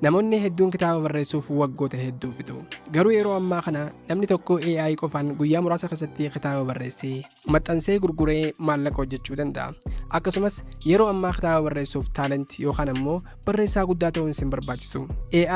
Namoonni hedduun kitaaba barreessuuf waggoota hedduu fixu. Garuu yeroo ammaa kana namni tokko AI qofaan guyyaa muraasa keessatti kitaaba barreessee maxxansee gurguree maallaqa hojjechuu danda'a. Akkasumas yeroo ammaa kitaaba barreessuuf taalentii yookaan ammoo barreessaa guddaa ta'uun sin barbaachisu.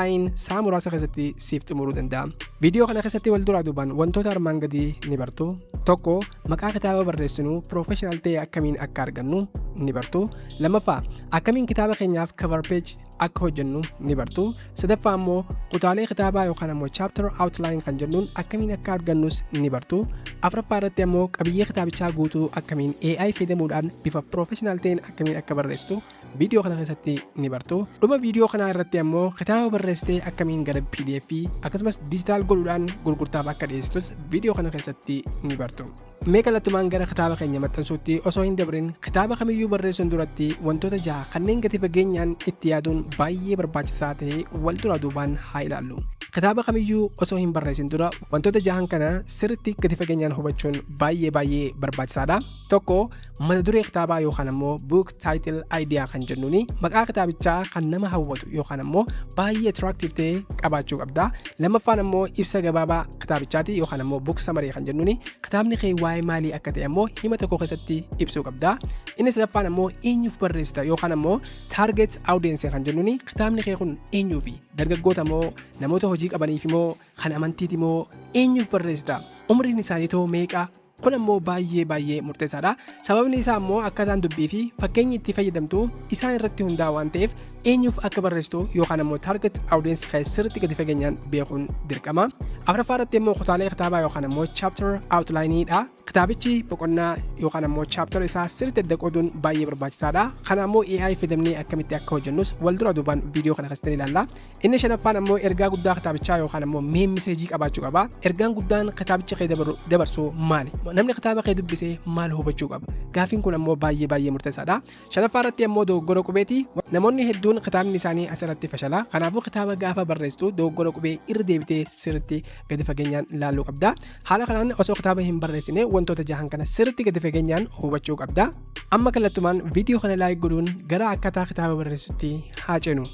AI'n sa'a muraasa keessatti siif xumuruu danda'a. Viidiyoo kana keessatti wal duraa duubaan wantoota armaan gadii ni bartu. Tokko, maqaa kitaaba barreessinuu professional ta'e akkamiin akka argannu ni bartu. Lammaffaa, akkamiin kitaaba keenyaaf cover page akka hojjennu ni bartu. Sadaffaa immoo kutaalee kitaabaa yookaan ammoo chapter outline kan jennuun akkamiin akka argannus ni bartu. Afuraffaa irratti ammoo qabiyyee kitaabichaa guutuu akkamiin AI fayyadamuudhaan bifa professional ta'een akkamiin akka barreessitu viidiyoo kana keessatti ni bartu. Dhuma viidiyoo kanaa irratti ammoo kitaaba barreessitee akkamiin gara PDF akkasumas digital godhuudhaan gurgurtaaf akka dhiyeessitus viidiyoo kana keessatti ni bartu. Mee kallattumaan gara kitaaba keenya maxxansuutti osoo hin dabrin kitaaba kamiyyuu barreessuun duratti wantoota 6 kanneen gadi fageenyaan itti yaaduun baay'ee barbaachisaa ta'e wal duraa duubaan haa ilaallu. Kitaaba kamiyyuu osoo hin barreessin dura wantoota 6 kana sirriitti gadi fageenyaan hubachuun baay'ee barbaachisaadha. Tokko, mata duree kitaabaa yookaan ammoo book title idea kan jennuuni maqaa kitaabichaa kan nama hawwatu yookaan ammoo baay'ee attractive ta'e qabaachuu qabda. Lammaffaan ammoo ibsa gabaabaa kitaabichaati yookaan ammoo book summary kan jennuuni kitaabni kee waa'ee maalii akka ta'e ammoo hima tokko keessatti ibsuu qabda. Inni sadaffaan ammoo eenyuuf barreessita yookaan ammoo target audience kan jennuuni kitaabni kee kun eenyuufi dargaggoota moo namoota hojii qabaniif moo kan amantiiti moo eenyuuf barreessita umriin isaanii too meeqa kun ammoo baay'ee murteessaadha. Sababni isaa ammoo akkaataan dubbii fi fakkeenyi itti fayyadamtu isaan irratti hundaa'a waan ta'eef eenyuuf akka barreessitu yookaan ammoo target audience kee sirriitti gadi fageenyaan beekuun dirqama. Afuraffaa irratti immoo kutaalee kitaabaa yookaan ammoo chapter outlineidha. Kitaabichi boqonnaa yookaan ammoo chapter isaa sirriitti adda qooduun baay'ee barbaachisaadha. Kana ammoo AI fayyadamnee akkamitti akka hojjennus wal dura duubaan viidiyoo kana keessatti ilaalla. Inni shanaffaan ammoo ergaa guddaa kitaabichaa yookaan ammoo main message qabaachuu qaba. Ergaan guddaan kitaabicha kee dabarsu maali? Namni kitaaba kee dubbisee maal hubachuu qaba? Gaafiin kun ammoo baay'ee murteessaadha. Shanaffaa irratti ammoo dogoggora qubeeti. Namoonni hedduun kitaabni isaanii asirratti fashala. Kanaafuu kitaaba gaafa barreessitu dogoggora qubee irra deebitee sirriitti gadi fageenyaan ilaaluu qabda. Haala kanaan osoo kitaaba hin barreessine wantoota 6 kana sirriitti gadi fageenyaan hubachuu qabda. Amma kallattumaan viidiyoo kana like godhuun gara akkaataa kitaaba barreessutti haa ceenu.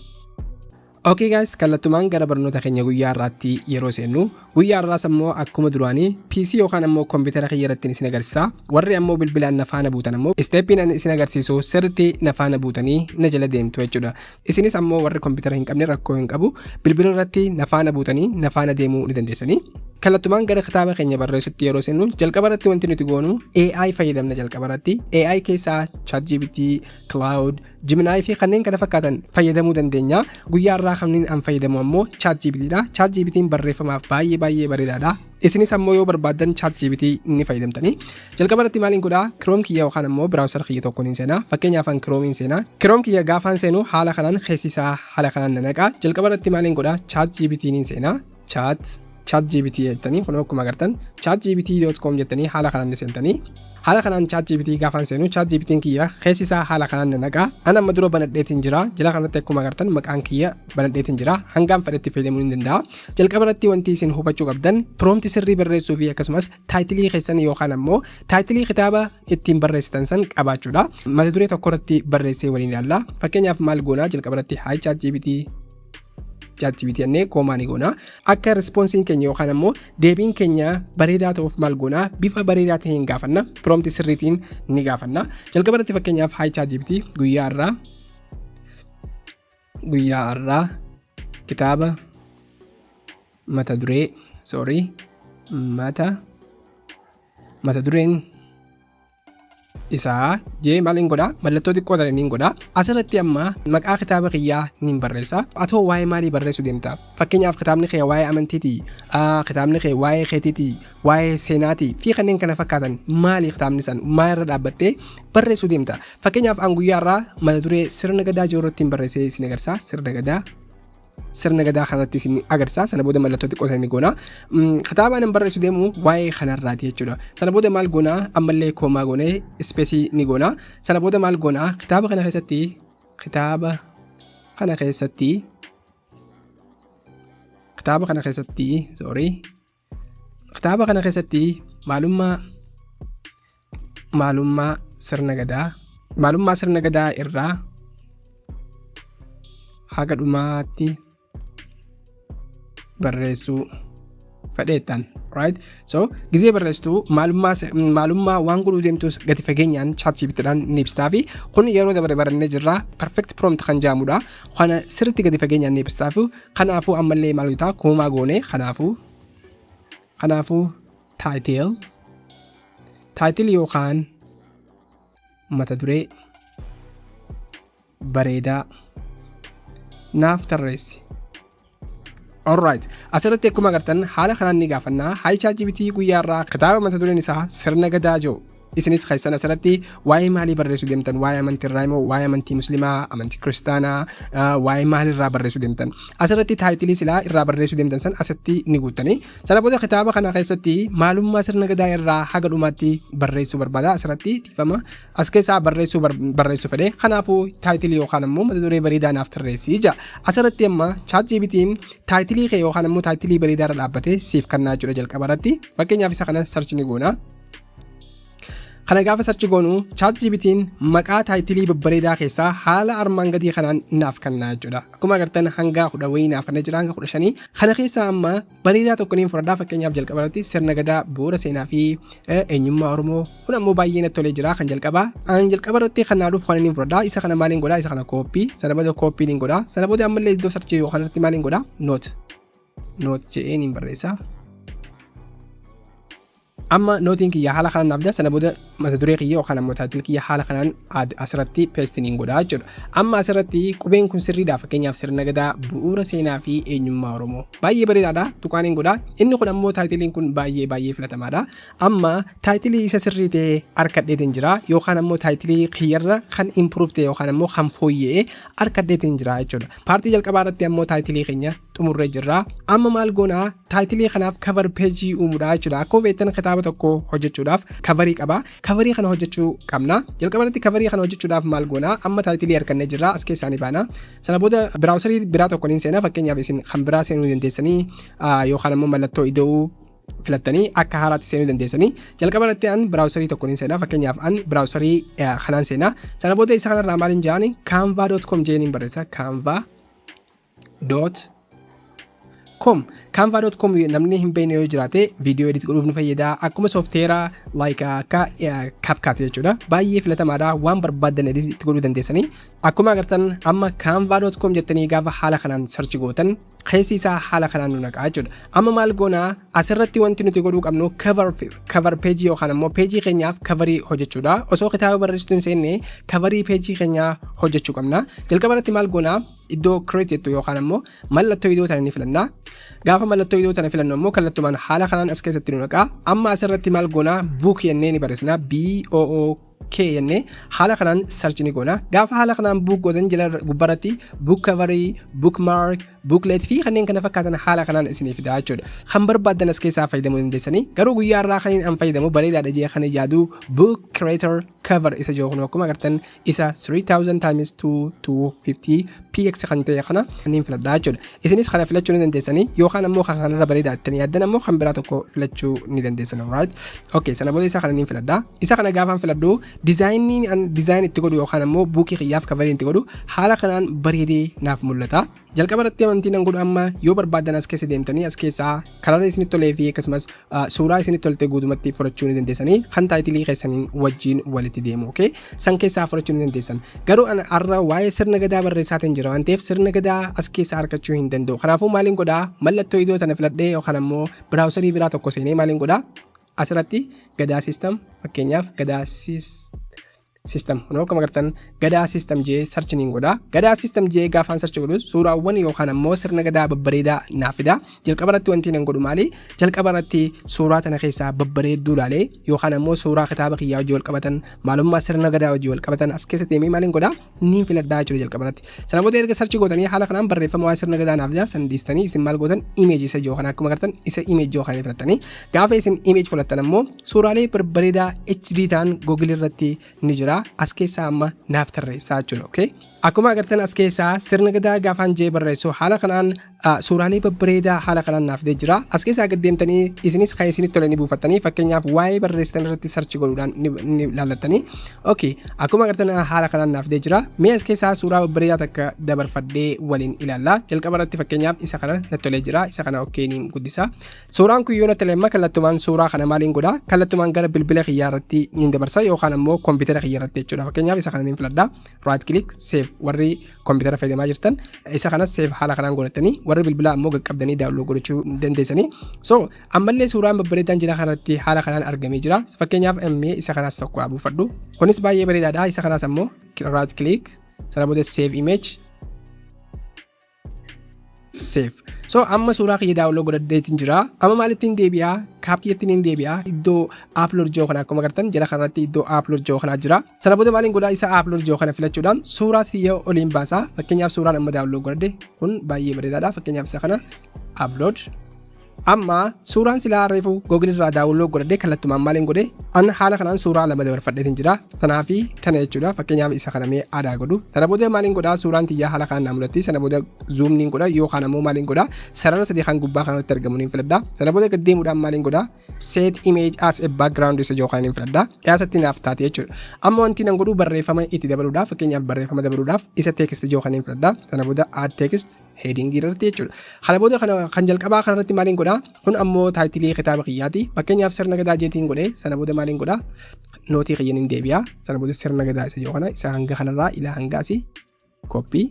Okay guys, kallattumaan gara barnoota keenya guyyaa irraatti yeroo seennu guyyaa irraas ammoo akkuma duraanii PC yookaan ammoo kompiitara kiyya irratti isin agarsiisa. Warri ammoo bilbilaan na faana buutan ammoo steppiin ani isin agarsiisu sirriitti na faana buutanii na jala deemtu jechuudha. Isinis ammoo warri kompiitara hin qabne rakkoo hin qabu bilbila irratti na faana buutanii na faana deemuu ni dandeessanii. Kallattumaan gara kitaaba keenya barreessutti yeroo seennu jalqaba irratti wanti nuti goonu AI fayyadamna. Jalqaba irratti AI keessaa ChatGPT, Cloud, Gemini fi kanneen kana fakkaatan fayyadamuu dandeenya. Guyyaa irraa kanneen an fayyadamu ammoo ChatGPTdha. ChatGPT'n barreeffamaaf baay'ee bareedaadha. Isinis ammoo yoo barbaadan ChatGPT ni fayyadamtanii. Jalqaba irratti maaliin godhaa? Chrome kiyya yookaan ammoo browser kiyya tokkoon hin seenaa. Fakkeenyaaf an Chrome hin seenaa. Chrome kiyya gaafaan seenu haala kanaan keessisaa haala kanaan nanaqa. Jalqaba irratti maaliin godhaa? ChatGPT hin seenaa. ChatGPT jettanii kun akkuma agartan chatgpt.com jettanii haala kanaan seentanii haala kanaan ChatGPT gaafaan seenu ChatGPT'n kiyya keessisaa haala kanaan nanaqa. Ana amma dura banadheetiin jira. Jala kanatti akkuma agartan maqaan kiyya banadheetiin jira. Hangaan fedhetti fayyadamuu ni danda'a. Jalqaba irratti wanti isin hubachuu qabdan prompt sirrii barreessuu fi akkasumas taayitilii keessan yookaan ammoo taayitilii kitaaba ittiin barreessitan san qabaachuudha. Mata duree tokko irratti barreessee waliin ilaalla. Fakkeenyaaf maal goonaa? Jalqaba irratti hi ChatGPT annee koomaanii goonaa akka responsiin keenya yookaan ammoo deebiin keenya bareedaa ta'uuf maal goonaa? Bifa bareedaa ta'een gaafanna. Prompt sirriitiin ni gaafanna. Jalqaba irratti fakkeenyaaf hi ChatGPT guyyaa irraa kitaaba mata dureen isaa jee maaliin godhaa? Mallattoo xiqqoo ta'een godhaa. Asirratti amma maqaa kitaaba kiyyaa ni barreessa. Atoo waa'ee maalii barreessuu deemta? Fakkeenyaaf kitaabni kee waa'ee amantiiti, kitaabni kee waa'ee keetiiti, waa'ee seenaati fi kanneen kana fakkaatan maali kitaabni san maalirra dhaabbattee barreessuu deemta? Fakkeenyaaf an guyyaa irraa mata duree sirna gadaa jiruurratti barreessee isin agarsiisa. Sirna gadaa kanatti isin agarsiisa. Sana booda mallattoo xiqqoo ta'een goona. Kitaaba nan barreessuu deemu waa'ee kanarraati jechuudha. Sana booda maal goona? Ammallee koomaa goonee ispeesii ni goona. Sana booda maal goona? Kitaaba kana keessatti maalummaa sirna gadaa irraa haga dhumaatti barreessuu fedheettan right so gizee barreessitu maalummaa waan godhuu deemtus gadi fageenyaan ChatGPTdhaan ni ibsitaa fi kun yeroo dabre barannee jirra perfect prompt kan jedhamudha kana sirriitti gadi fageenyaan ni ibsitaa fi kanaafuu ammallee maal goota kuumaa goone kanaafuu title yookaan mata duree bareedaa naaf tarreessi. Alright, asirratti akkuma agartan haala kanaan ni gaafannaa. Hi ChatGPT guyyaa irraa kitaaba mata dureen isaa sirna gadaa jedhu isinis keessan asirratti waa'ee maalii barreessuu deemtan waa'ee amantii irraa immoo waa'ee amantii musliimaa amantii kiristaanaa waa'ee maalii irraa barreessuu deemtan asirratti taayitilii silaa irraa barreessuu deemtan san asatti ni guuttanii sana booda kitaaba kana keessatti maalummaa sirna gadaa irraa haga dhumaatti barreessuu barbaada asirratti dhiifama as keessaa barreessuu fedhe kanaafuu taayitilii yookaan immoo mata duree bareedaa naaf tarreessi jaa asirratti amma ChatGPT'n taayitilii kee yookaan immoo taayitilii bareedaa irra dhaabbatee siif kannaa jira jalqaba irratti fakkeenyaaf isa kana search ni goona. Kana gaafa search goonu ChatGPT'n maqaa taayitilii babbareedaa keessaa haala armaan gadii kanaan naaf kannaa jechuudha. Akkuma agartan hanga 10 wayii naaf kannaa jira hanga 15 kana keessaa amma bareedaa tokkoniin fudhadhaa fakkeenyaaf jalqaba irratti sirna gadaa bu'uura seenaa fi eenyummaa Oromoo kun ammoo baay'ee natti tolee jira kan jalqaba irratti kan naaduuf kan inni fudhadhaa isa kana maaliin godhaa isa kana copy sana booda copy niin godhaa sana booda ammallee iddoo search yookaan irratti maaliin godhaa note jedheen hin barreessaa. Amma nootiin kiyya haala kanaan naaf jira sana booda mata duree kiyya yookaan ammoo taayitilii kiyya haala kanaan asirratti paste niin godhaa jechuudha. Amma asirratti qubeen kun sirriidha fakkeenyaaf sirna gadaa bu'uura seenaa fi eenyummaa Oromoo baay'ee bareedaadha tuqaaniin godhaa inni kun ammoo taayitiliin kun baay'ee filatamaadha. Amma taayitilii isa sirrii ta'e harkadheetiin jira yookaan ammoo taayitilii kiyyarra kan improve ta'e yookaan ammoo kan fooyya'ee harkadheetiin jira jechuudha. Paartii jalqabaa irratti ammoo taayitilii keenya xumurree jirra. Amma maal goonaa taayitilii kanaaf cover page uumuudha jechuudha. Akkuma beektan kitaaba tokko hojjechuudhaaf coverii qaba. Coverii kana hojjechuu qabna. Jalqaba irratti coverii kana hojjechuudhaaf maal goona? Amma taayitilii harkannee jirra as keessaa ni baana. Sana booda biraawusarii biraa tokkoon seenaa fakkeenyaaf isin kan biraa seenuu dandeessanii yookaan ammoo mallattoo ida'uu filattanii akka haaraatti seenuu dandeessanii jalqaba irratti an biraawusarii tokkoon seenaa fakkeenyaaf an biraawusarii kanaan seenaa. Sana booda isa kanarraa maaliin jedhani canva.com jedhaniin barreessa canva.com namni hin beekne yoo jiraate viidiyoo edit godhuuf nu fayyada akkuma soofteera like akka CapCut jechuudha baay'ee filatamaadha waan barbaadan edit itti godhuu dandeessanii akkuma agartan amma canva.com jettanii gaafa haala kanaan search gootan keessi isaa haala kanaan nu naqaa jechuudha amma maal goonaa asirratti wanti nuti godhuu qabnu cover page yookaan ammoo page keenyaaf coverii hojjechuudha osoo kitaaba barreessitu hin seenne coverii page keenyaa hojjechuu qabna jalqaba irratti maal goonaa iddoo create jettu yookaan ammoo mallattoo iddoo tana ni filanna gaafa mallattoo iddoo tana filannu ammoo kallattumaan haala kanaan as keessatti nu naqaa amma asirratti maal goonaa book jennee ni barreessina BOOK jennee haala kanaan search ni goona gaafa haala kanaan book gootan jala gubbaratti book coverii bookmark booklet fi kanneen kana fakkaatan haala kanaan isinii fidaa jechuudha kan barbaadan as keessaa fayyadamuu dandeessanii garuu guyyaa irraa kan an fayyadamu bareedaadha jee kan ijaadu book creator cover isa jiru kun akkuma agartan isa 3000 times 250 px kan ta'e kana kanneen filadhaa jechuudha isinis kana filachuu ni dandeessanii yookaan ammoo kan kanarra bareedaa ittanii yaaddan ammoo kan biraa tokko filachuu ni dandeessan right okay sana booda isa kana niin filadhaa isa kana gaafaan filadhu design itti godhu yookaan ammoo buukii kiyyaaf coverii itti godhu haala kanaan bareedee naaf mul'ata jalqaba irratti amantii nan godhu amma yoo barbaadan as keessa deemtanii as keessaa karaa isinitti tolee fi akkasumas suuraa isinitti tolte guutumatti fudhachuu ni dandeessanii kan taayitilii keessaniin wajjin walitti deemu okay san keessaa fudhachuu ni dandeessan garuu har'a waa'ee sirna gadaa barreessaatiin jira waan ta'eef sirna gadaa as keessaa argachuu hin danda'u kanaafuu maaliin godhaa mallattoo iddoo tana filadhee yookaan ammoo biraawusarii biraa tokko seenee maaliin godhaa asirratti gadaa system fakkeenyaaf gadaa system kunoo akkuma agartan gadaa system jee search niin godhaa gadaa system jee gaafaan search godhu suuraawwan yookaan ammoo sirna gadaa babbareedaa naaf fida jalqaba irratti wanti nan godhu maali jalqaba irratti suuraa tana keessaa babbareedduu ilaalee yookaan ammoo suuraa kitaaba kiyyaa hojii wal qabatan maalummaa sirna gadaa hojii wal qabatan as keessatti deemee maaliin godhaa niin filadhaa jechuudha jalqaba irratti sana booda erga search gootanii haala kanaan barreeffama waa'ee sirna gadaa naaf fida san dhiistanii isin maal gootan image isa jiru kana akkuma agartan isa image jiru kana filattanii gaafa isin image filattan ammoo suuraalee babbareedaa HD ta'an Google irratti ni jira as keessaa amma naaf tarreessaa jechuudha okay Akkuma agartan as keessaa sirna gadaa gaafaan jee barreessu haala kanaan suuraalee babbareedaa haala kanaan naaf jira. As keessaa gad deemtanii isinis kan isinitti tole ni buufattanii fakkeenyaaf waa'ee barreessitan irratti sarchi godhuudhaan ni laallattanii. Okay, akkuma agartan haala kanaan naaf jira. Mee as keessaa suuraa babbareedaa takka dabarfadhee waliin ilaalla. Jalqaba irratti fakkeenyaaf isa kana natti tolee jira. Isa kana okkeeniin guddisa. Suuraan kun yoo natti tolee kallattumaan suuraa kana maaliin godha? Kallattumaan gara bilbila kiyyaa irratti ni dabarsa yookaan ammoo kompiitara kiyyaa irratti jechuudha. Fakkeenyaaf isa kana ni filadha. Right click save warri kompiitara fayyadamaa jirtan isa kanas save haala kanaan godhatanii warri bilbilaa ammoo qaqqabdanii daawunlood godhachuu dandeessanii. So ammallee suuraan babbareedaan jira kanatti haala kanaan argamee jira. Fakkeenyaaf ammee isa kanas tokko buufadhu. Kunis baay'ee bareedaadha. Isa kanas ammoo right click sana booda save image save. So amma suuraa kiyya daawunlood godhadheetiin jira. Amma maalittiin deebi'aa? Kaaptiyyattiin hin deebi'aa. Iddoo upload joo kana akkuma agartan jala kanarratti iddoo upload joo kana jira. Sana booda maaliin godhaa isa upload joo kana filachuudhaan suuraa kiyya oliin baasaa. Fakkeenyaaf suuraan amma daawunlood godhadhe kun baay'ee bareedaadha. Fakkeenyaaf isa kana upload. Amma suuraan silaa reefu Google irraa daawunlood godhadhe kallattumaan maaliin godhe an haala kanaan suuraa lama dabarfadheetiin jira. Sanaafi tana jechuudha. Fakkeenyaaf isa kana mee aadaa godhu. Sana booda maaliin godhaa suuraan tiyyaa haala kanaan mul'atti. Sana booda zoom niin godha yookaan ammoo maaliin godhaa sarara sadii kan gubbaa kanatti argamu niin filadha. Sana booda gad deemuudhaan maaliin godhaa set image as a background isa joo kan niin filadha. Yaasatti naaf taate jechuudha. Amma wanti nan godhu barreeffama itti dabaluudhaaf fakkeenyaaf barreeffama dabaluudhaaf isa text joo kan niin filadha. Sana booda add text heading irratti jechuudha. Kana booda kan jalqabaa kanarratti maaliin godhaa kun ammoo taayitilii kitaaba kiyyaati. Fakkeenyaaf sirna gadaa jeetiin godhe sana booda maaliin godhaa nootii kiyyan hin deebi'aa. Sana booda sirna gadaa isa joo kana isa hanga kanarraa ila hanga asii copy.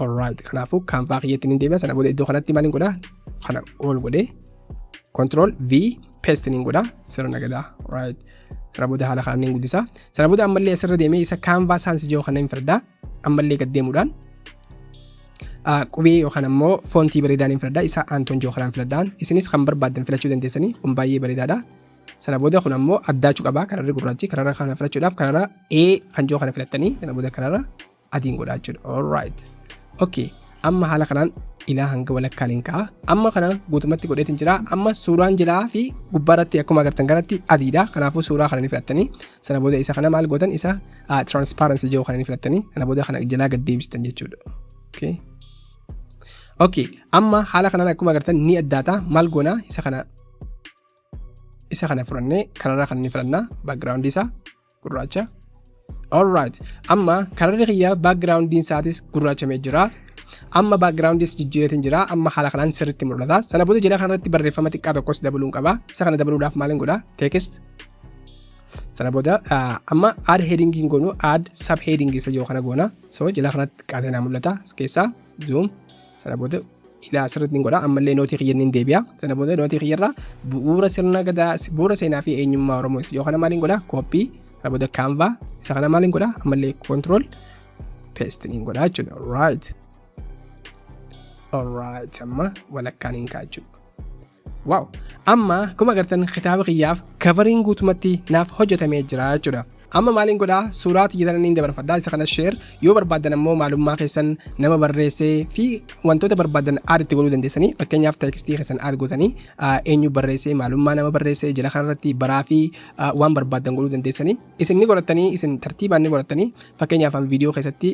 Alright, kanaafuu kaanvaa kiyyattiin hin deebi'aa. Sana booda iddoo kanatti maaliin godhaa kana ol godhe control V paste niin godhaa sirna gadaa. Alright. Sana booda haala kanaan niin guddisa. Sana booda ammallee asirra deemee isa kaanvaa saansi joo kana hin filadhaa. Ammallee gad deemuudhaan qubee yookaan ammoo foontii bareedaan hin filadhaa isa Anton joo kanaan filadhaan isinis kan barbaadan filachuu dandeessanii kun baay'ee bareedaadha. Sana booda kun ammoo addaachuu qabaa kararri gurraachi kararra kana filachuudhaaf kararra A kan joo kana filattanii sana booda kararra adiin godhaa jechuudha. Alright. Okay. Amma haala kanaan ilaa hanga walakkaan hin ka'a. Amma kana guutumatti godheetiin jira. Amma suuraan jalaa fi gubbaarratti akkuma agartan kanatti adiidha. Kanaafuu suuraa kana ni filattanii sana booda isa kana maal gootan isa transparency joo kana ni filattanii sana booda kana jalaa gad deebistan jechuudha. Okay. Okay, amma haala kanaan akkuma agartan ni addaata. Maal goona isa kana furannee kanarraa kan ni filannaa background isaa gurraacha. Alright, amma kanarri kiyya background isaatis gurraachamee jira. Amma background is jijjiiratiin jira. Amma haala kanaan sirriitti mul'ata. Sana booda jala kanarratti barreeffama xiqqaa tokkos dabaluun qaba. Isa kana dabaluudhaaf maaliin godhaa text. Sana booda amma add heading goonu add sub heading isa joo kana goona. So jala kanatti xiqqaatee mul'ata. As keessaa zoom. Sana booda ilaa asirratti godha ammallee nootii kiyyan hin deebi'a. Sana booda nootii kiyyarraa bu'uura sirna gadaa bu'uura seenaa fi eenyummaa Oromoo yoo kana maaliin godha copy. Sana booda canva isa kana maaliin godha ammallee control paste niin godha jechuudha. Alright. Alright, amma walakkaan hin kaa'u jechuudha. Wow. Amma akkuma agartan kitaaba kiyyaaf covering guutumatti naaf hojjetamee jira jechuudha. Amma maaliin godhaa suuraa xiyyeetan inni dabarfadhaa isa kana share yoo barbaadan ammoo maalummaa keessan nama barreessee fi wantoota barbaadan add itti godhuu dandeessanii fakkeenyaaf tekstii keessan add gootanii eenyu barreessee maalummaa nama barreessee jala kanarratti baraa fi waan barbaadan godhuu dandeessanii isin ni godhatanii isin tartiibaan ni godhatanii fakkeenyaaf viidiyoo keessatti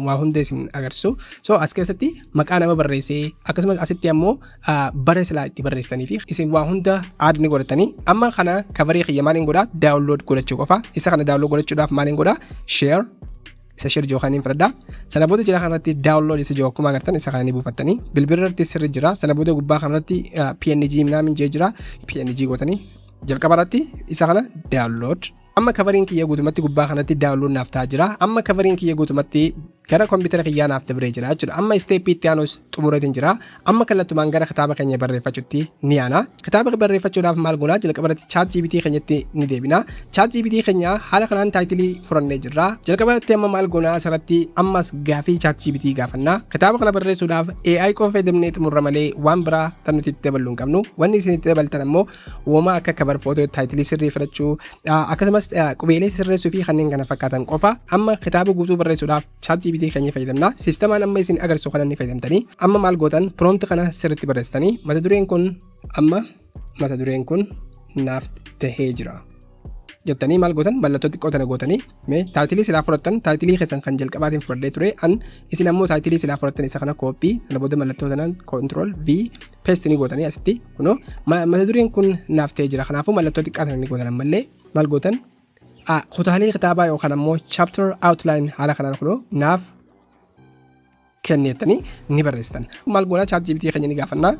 waa hunda isin agarsiisu. So as keessatti maqaa nama barreessee akkasumas asitti ammoo bara silaa itti barreessanii fi isin waa hunda add ni godhatanii amma kana coverii kiyya maaliin godhaa download godhachuu qofa isa kana download godhachuudhaaf maaliin godhaa share isa share joo kaniin fudhadhaa. Sana booda jala kanarratti download isa joo akkuma agartan isa kana ni buufattanii bilbilarratti sirri jira. Sana booda gubbaa kanarratti PNG minaamin jee jira PNG gootanii jalqabarratti isa kana download. Amma covering kiyya guutumatti gubbaa kanatti download naaf ta'aa jira. Amma covering kiyya guutumatti gara kompiitara kiyyaa naaf dabree jira jechuudha. Amma step itti aanus xumuratiin jira. Amma kallattumaan gara kitaaba keenya barreeffachuutti ni aana. Kitaaba barreeffachuudhaaf maal goonaa jalqabarratti ChatGPT keenyatti ni deebina. ChatGPT keenya haala kanaan taayitilii furannee jirra. Jalqabarratti amma maal goonaa asirratti ammas gaafii ChatGPT gaafannaa. Kitaaba kana barreessuudhaaf AI qofa fayyadamnee xumurra malee waan biraa tan nuti itti dabaluu hin qabnu. Wanni isin itti dabaltan ammoo wooma akka cover photo taayitilii sirrii fudhachuu akkasumas qubeelee sirreessuu fi kanneen kana fakkaatan qofa. Amma kitaaba guutuu barreessuudhaaf ChatGPT keenya fayyadamna. Sisteemaan amma isin agarsiisu kana ni fayyadamtanii amma maal gootan prompt kana sirriitti barreessitanii mata dureen kun naaf tahee jira. jettanii maal gootan mallattoo xiqqoo tana gootanii mee taayitilii silaa fudhattan taayitilii keessan kan jalqabaatiin fudhadhee ture an isin ammoo taayitilii silaa fudhattan isa kana kooppii sana booda mallattoo tanaan control v paste ni gootanii asitti kunoo mata dureen kun naaf ta'ee jira kanaafuu mallattoo xiqqaa tana ni gootan ammallee maal gootan kutaalee kitaabaa yookaan ammoo chapter outline haala kanaan kunoo naaf kennettanii ni barreessitan maal goona ChatGPT keenya ni gaafannaa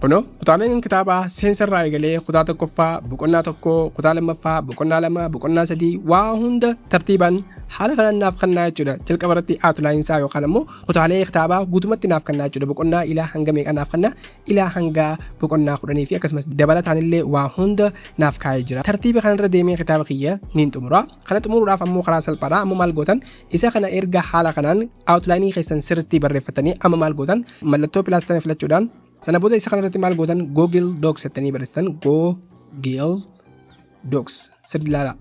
kunoo kutaaleen kitaabaa seensarraa eegalee kutaa tokkoffaa boqonnaa tokko kutaa lammaffaa boqonnaa lama boqonnaa sadii waa hunda tartiibaan haala kanaan naaf kennaa jechuudha jalqaba irratti outline isaa yookaan ammoo kutaalee kitaabaa guutumatti naaf kennaa jechuudha boqonnaa ilaa hanga meeqa naaf kennaa ilaa hanga boqonnaa 10 fi akkasumas dabalataan illee waa hunda naaf kaa'ee jira tartiiba kanarra deemee kitaaba kiyya niin xumura kana xumuruudhaaf ammoo karaa salphaadha ammoo maal gootan isa kana erga haala kanaan outline keessan sirriitti barreeffatanii amma maal gootan mallattoo pilaastana filachuudhaan sana booda isa kanarratti maal gootan Google Docs jettanii barreessitan Google Docs sirrii ilaala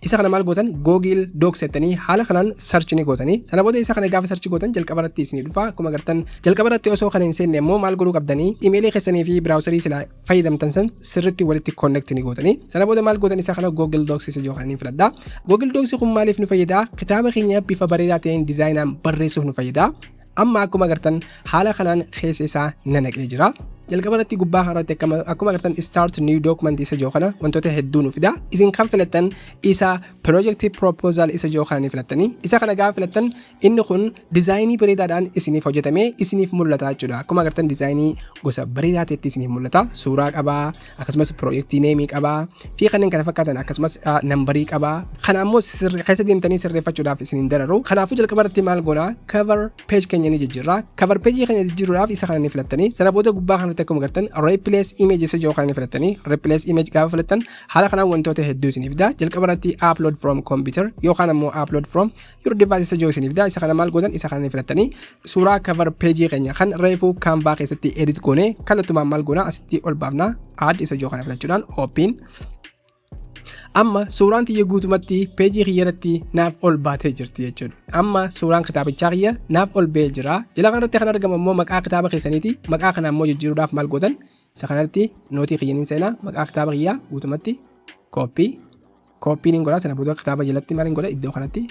isa kana maal gootan Google Docs jettanii haala kanaan search ni gootanii sana booda isa kana gaafa search gootan jalqaba irratti isinii dhufa akkuma agartan jalqaba irratti osoo kana hin seenne immoo maal godhuu qabdanii iimeelii keessanii fi biraawusarii sila fayyadamtan san sirriitti walitti connect ni gootanii sana booda maal gootan isa kana Google Docs isa jookaan filadhaa Google Docs kun maaliif nu fayyada kitaaba keenya bifa bareedaa ta'een diizaayinaan barreessuuf nu fayyada amma akkuma agartan haala kanaan keessa isaa nanaqee jira jalqaba irratti gubbaa kanarratti akkuma agartan start new document isa joo kana wantoota hedduu nu fida isin kan filattan isa project proposal isa joo kana ni filattanii isa kana gaafa filattan inni kun diizaayinii bareedaadhaan isiniif hojjetamee isiniif mul'ata jechuudha akkuma agartan diizaayinii gosa bareedaa ta'etti isiniif mul'ata suuraa qabaa akkasumas projectii neemii qabaa fi kanneen kana fakkaatan akkasumas nambarii qabaa kana ammoo keessa deemtanii sirreeffachuudhaaf isiniin dararu kanaafuu jalqaba irratti maal goona cover page keenya ni jijjiirra cover page keenya jijjiiruudhaaf isa kana ni filattanii sana booda gubbaa kana akkuma agartan replace image isa joo kana filattanii replace image gaafa filattan haala kanaan wantoota hedduu isiniif fida jalqaba irratti upload from computer yookaan ammoo upload from your device isa joo isiniif fida isa kana maal gootan isa kana filattanii suuraa cover page keenya kan reefuu Canva keessatti edit goone kallattumaan maal goona asitti ol baafna add isa joo kana filachuudhaan open amma suuraan tiyya guutumatti peejii kiyyarratti naaf ol baatee jirti jechuudha amma suuraan kitaabichaa kiyya naaf ol ba'ee jira jala kanarratti kan argamu immoo maqaa kitaaba keessaniiti maqaa kana immoo jijjiiruudhaaf maal gootan isa kanarratti nootii kiyyaniin seenaa maqaa kitaaba kiyyaa guutumatti kooppiin godha sana booda kitaaba jalatti maal godha iddoo kanatti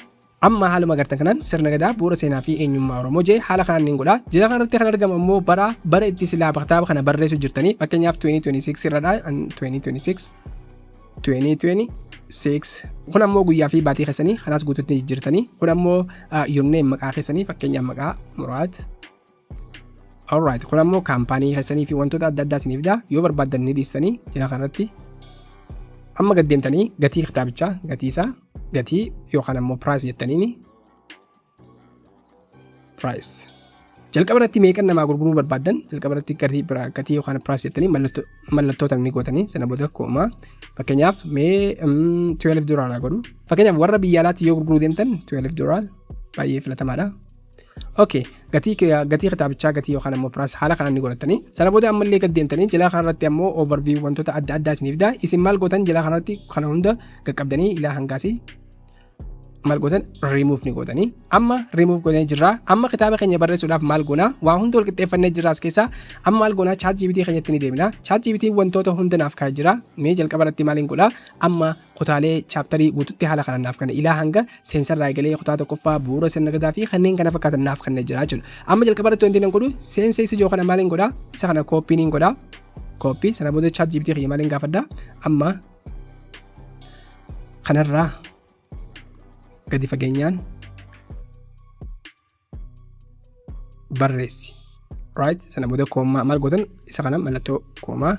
amma haaluma agartan kanaan sirna gadaa bu'uura seenaa fi eenyummaa Oromoo jee haala kanaan godha jala kanarratti kan argamu immoo bara itti silaa kitaaba kana barreessu jirtanii fakkeenyaaf 2026 irradha 2026 kun ammoo guyyaa fi baatii keessanii kanaas guututti jijjiirtanii kun ammoo yommuu maqaa keessanii fakkeenyaaf maqaa Muraad alright kun ammoo kaampaanii keessanii fi wantoota adda addaa isiniif fida yoo barbaaddan ni dhiistanii jala kanarratti amma gad deemtanii gatii kitaabichaa gatii yookaan ammoo price jettanii price jalqaba irratti meeqan namaa gurguruu barbaaddan jalqaba irratti gatii yookaan price jettanii mallattoo tan ni gootanii sana booda kooma fakkeenyaaf mee $12 godhu fakkeenyaaf warra biyya alaatti yoo gurguruu deemtan $12 baay'ee filatamaadha okay gatii kitaabichaa gatii yookaan ammoo price haala kanaan ni godhatanii sana booda ammallee gad deemtanii jala kanarratti ammoo overview wantoota adda addaa isiniif fida isin maal gootan jala kanarratti kana hunda qaqqabdanii ilaa hangaasii maal gootan remove ni gootanii amma remove gootanii jirra amma kitaaba keenya barreessuudhaaf maal goona waa hunda wal qixxeeffannee jirra as keessa amma maal goona ChatGPT keenyatti ni deemna ChatGPT wantoota hunda naaf kaa'ee jira mee jalqaba irratti maaliin godha amma kutaalee chaptarii guututti haala kanaan naaf kenna ilaa hanga seensarraa eegalee kutaa tokkoffaa bu'uura sirna gadaa fi kanneen kana fakkaatan naaf kennee jira jechuudha amma jalqaba irratti wanti nan godhu seensa isa joo kana maaliin godha isa kana kooppiin godha kooppii sana booda ChatGPT keenya maaliin gaafadha amma kanarraa gadi fageenyaan barreessi right sana booda koomaa maal gootan isa kana mallattoo koomaa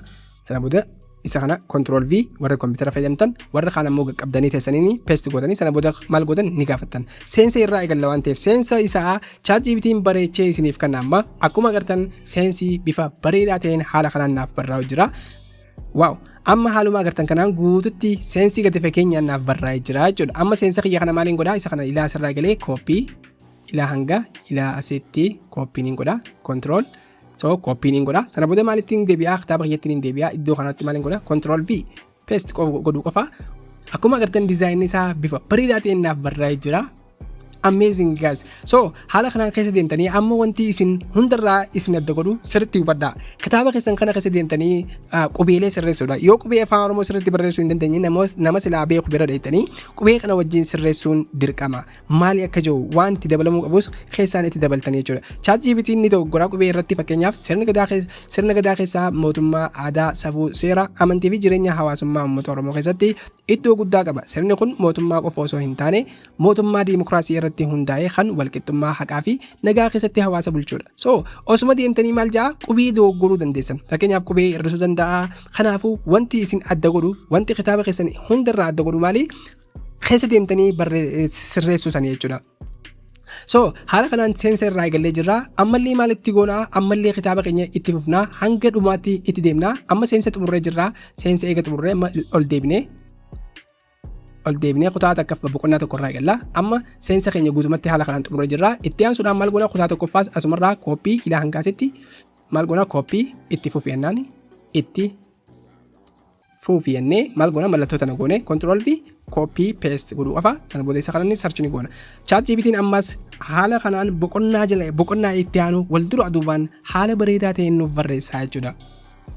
sana booda isa kana control V warra kompiitara fayyadamtan warra kaan ammoo qaqqabdanii teessanii paste gootanii sana booda maal gootan ni gaafattan seensa irraa eegalla waan ta'eef seensa isaa ChatGPT'n bareechee isiniif kenna amma akkuma agartan seensi bifa bareedaa ta'een haala kanaan naaf barraa'u jira waaw amma haaluma agartan kanaan guututti seensi gadi fageenyaan naaf barraa'ee jira jechuudha amma seensa kiyya kana maaliin godha isa kana ilaa asirraa galee copy ilaa hanga ilaa asitti copying godha control so copying godha sana booda maalittiin deebi'aa kitaaba kiyyattiin deebi'aa iddoo kanatti maaliin godha control V paste godhuu qofa akkuma agartan diizaayinii isaa bifa bareedaa ta'een naaf barraa'ee jira amazing guys. So haala kanaan keessa deemtanii amma wanti isin hundarraa isin adda godhu sirriitti hubadhaa. Kitaaba keessan kana keessa deemtanii qubeelee sirreessuudha. Yoo qubee afaan Oromoo sirriitti barreessuu hin dandeenye nama silaa beeku bira dheettanii qubee kana wajjin sirreessuun dirqama. Maali akka jiru waan itti dabalamuu qabus keessaan itti dabaltanii jechuudha. ChatGPT ni dogoggora qubee irratti fakkeenyaaf sirna gadaa keessaa mootummaa, aadaa, safuu, seera, amantii fi jireenya hawaasummaa uummata Oromoo keessatti iddoo guddaa qaba. Sirni kun mootummaa qofa osoo hin taane mootummaa diimokiraasii irratti hundaa'ee kan walqixxummaa haqaa fi nagaa keessatti hawaasa bulchuudha. So osuma deemtanii maal jaa qubee dogoggoruu dandeessan. Fakkeenyaaf qubee hir'isuu danda'a. Kanaafuu wanti isin adda godhu wanti kitaaba keessan hundarraa adda godhu maali? Keessa deemtanii sirreessuu sanii jechuudha. So haala kanaan seensa irraa eegallee jirra. Ammallee maalitti goonaa? Ammallee kitaaba keenya itti fufnaa hanga dhumaatti itti deemnaa. Amma seensa xumurree jirra. Seensa eega xumurree ol deebinee kutaa takkaaf boqonnaa tokko irraa eegalla. Amma seensa keenya guutumatti haala kanaan xumurree jirra. Itti aansuudhaan maal goonaa? Kutaa tokkoffaas asumarraa kooppii ilaa hangaasitti maal goonaa? Kooppii itti fufiyannaan itti fufiyannee maal goonaa? Mallattoo tana goone control v copy paste godhuu qofa. Sana booda isa kanaan search ni goona. ChatGPT'n ammas haala kanaan boqonnaa itti aanu wal dura duubaan haala bareedaa ta'een nuuf barreessaa jechuudha.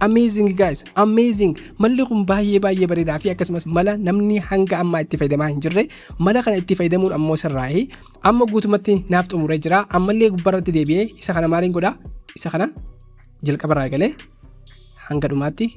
Amazing guys, amazing. Malli kun baay'ee bareedaa fi akkasumas mala namni hanga ammaa itti fayyadamaa hin jirre mala kana itti fayyadamuun ammoo sirraa'ee amma guutumatti naaf xumuree jira. Ammallee gubbarratti deebi'ee isa kana maaliin godhaa? Isa kana jalqabarraa eegalee hanga dhumaatti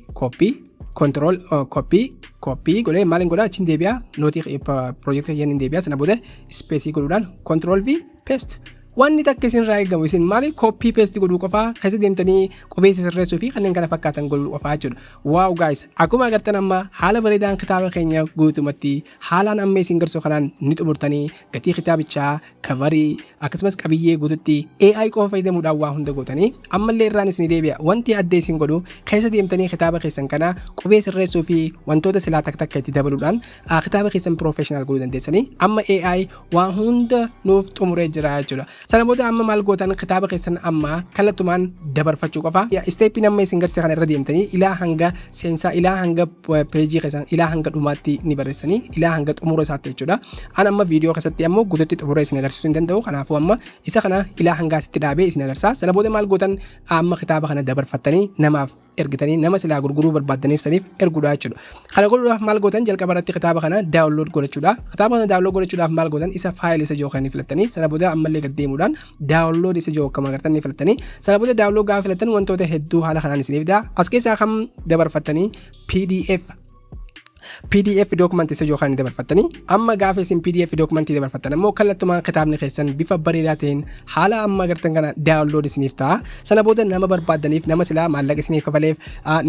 control copy godhee maaliin godhaa? Achiin deebi'aa nootii projectii hin deebi'aa. Sana booda space godhuudhaan control v paste. Wanni takka isin irraa eegamu isin maali? Copy paste godhuu qofaa keessa deemtanii qubee sirreessuu fi kanneen kana fakkaatan godhuu qofaa jechuudha. Wow guys, akkuma agartan amma haala bareedaan kitaaba keenya guutumatti haalaan amma isin garsu kanaan ni xumurtanii gatii kitaabichaa, kavarii akkasumas qabiyyee guututti AI qofa fayyadamuudhaan waa hunda gootanii ammallee irraan isin deebi'a. Wanti adda isin godhu keessa deemtanii kitaaba keessan kana qubee sirreessuu fi wantoota silaa takka itti dabaluudhaan kitaaba keessan professional godhuu dandeessanii amma AI waa hunda nuuf xumuree jira jechuudha. Sana booda amma maal gootan kitaaba keessan amma kallattumaan dabarfachuu qofa. Steepii amma isin garsiisa kana irra deemtanii ilaa hanga seensaa ilaa hanga peejii keessan ilaa hanga dhumaatti ni barreessanii ilaa hanga xumura isaatti jechuudha. An amma viidiyoo keessatti ammoo guututti xumura isin agarsiisuu hin danda'u. Kanaafuu amma isa kana ilaa hanga asitti dhaabee isin agarsiisa. Sana booda maal gootan amma kitaaba kana dabarfattanii namaaf ergitanii nama silaa gurguruu barbaadaniif saniif erguudha jechuudha. Kana godhuudhaaf maal gootan jalqaba irratti kitaaba kana daawunlood godhachuudha. Kitaaba kana daawunlood godhachuudhaaf maal gootan isa faayilii isa jiru kan filattanii sana booda ammallee gad deemuudhaan daawunlood isa jiru akkuma agartan ni filattanii sana booda daawunlood gaafa filattan wantoota hedduu haala kanaan isiniif daa as keessaa kam dabarfattanii PDF document isa jiru kan dabarfattanii amma gaafa isin PDF document dabarfattan ammoo kallattumaan kitaabni keessan bifa bareedaa ta'een haala amma agartan kana daawunlood isiniif ta'a. Sana booda nama barbaadaniif nama silaa maallaqa isiniif kafaleef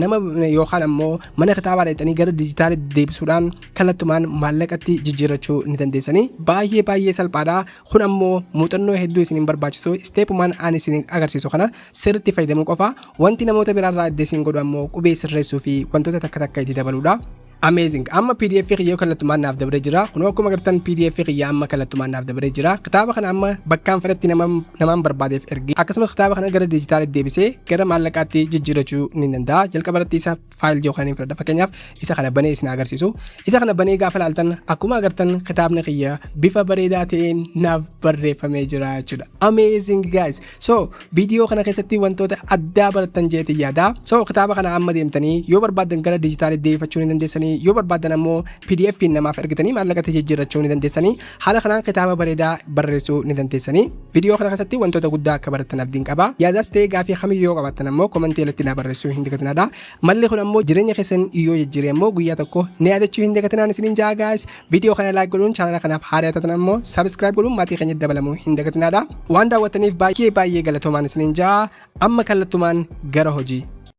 nama yookaan ammoo mana kitaabaa dhaqxanii gara dijitaalitti deebisuudhaan kallattumaan maallaqatti jijjiirrachuu ni dandeessanii. Baay'ee salphaadha. Kun ammoo muuxannoo hedduu isiniin barbaachisu steepumaan ani isin agarsiisu kana sirriitti fayyadamuu qofa. Wanti namoota biraarraa adda isin godhu ammoo qubee sirreessuu fi wantoota takka itti dabaluudha. Amazing. Amma PDF xiyyaa kallattumaan naaf dabaree jira. Kunoo akkuma agartan PDF xiyyaa amma kallattumaan naaf dabaree jira. Kitaaba kana amma bakkaan fedhatti namaan barbaadeef ergi. Akkasumas kitaaba kana gara dijitaalitti deebisee gara maallaqaatti jijjiirrachuu ni danda'a. Jalqaba irratti isa faayil jiru kan fudhadha. Fakkeenyaaf isa kana banee isin agarsiisu. Isa kana banee gaafa ilaaltan akkuma agartan kitaabni xiyyaa bifa bareedaa ta'een naaf barreeffamee jira jechuudha. Amazing guys. So viidiyoo kana keessatti wantoota addaa barattan jeetii yaada. So kitaaba kana amma deemtanii yoo barbaadan gara dijitaalitti deebifachuu ni dandeessanii. Yoo barbaadan ammoo PDF namaaf ergitanii maallaqatti jijjiirrachuu ni dandeessanii. Haala kanaan kitaaba bareedaa barreessuu ni dandeessanii. Viidiyoo kana keessatti wantoota guddaa akka barattan abdiin qaba. Yaadas ta'ee gaafii kamiyyuu yoo qabaattan ammoo komentii irratti na barreessuu hin dagatinaa. Malli kun ammoo jireenya keessan yoo jijjiire ammoo guyyaa tokko ni yaadachuu hin dagatinaa isiniin jaa guys. Viidiyoo kana like godhuun chaanala kanaaf haaraa taatan ammoo subscribe godhuun maatii keenya dabalamuu hin dagatinaa. Waan daawwattaniif baay'ee galatoomaa isiniin jaa. Amma kallattumaan gara hojii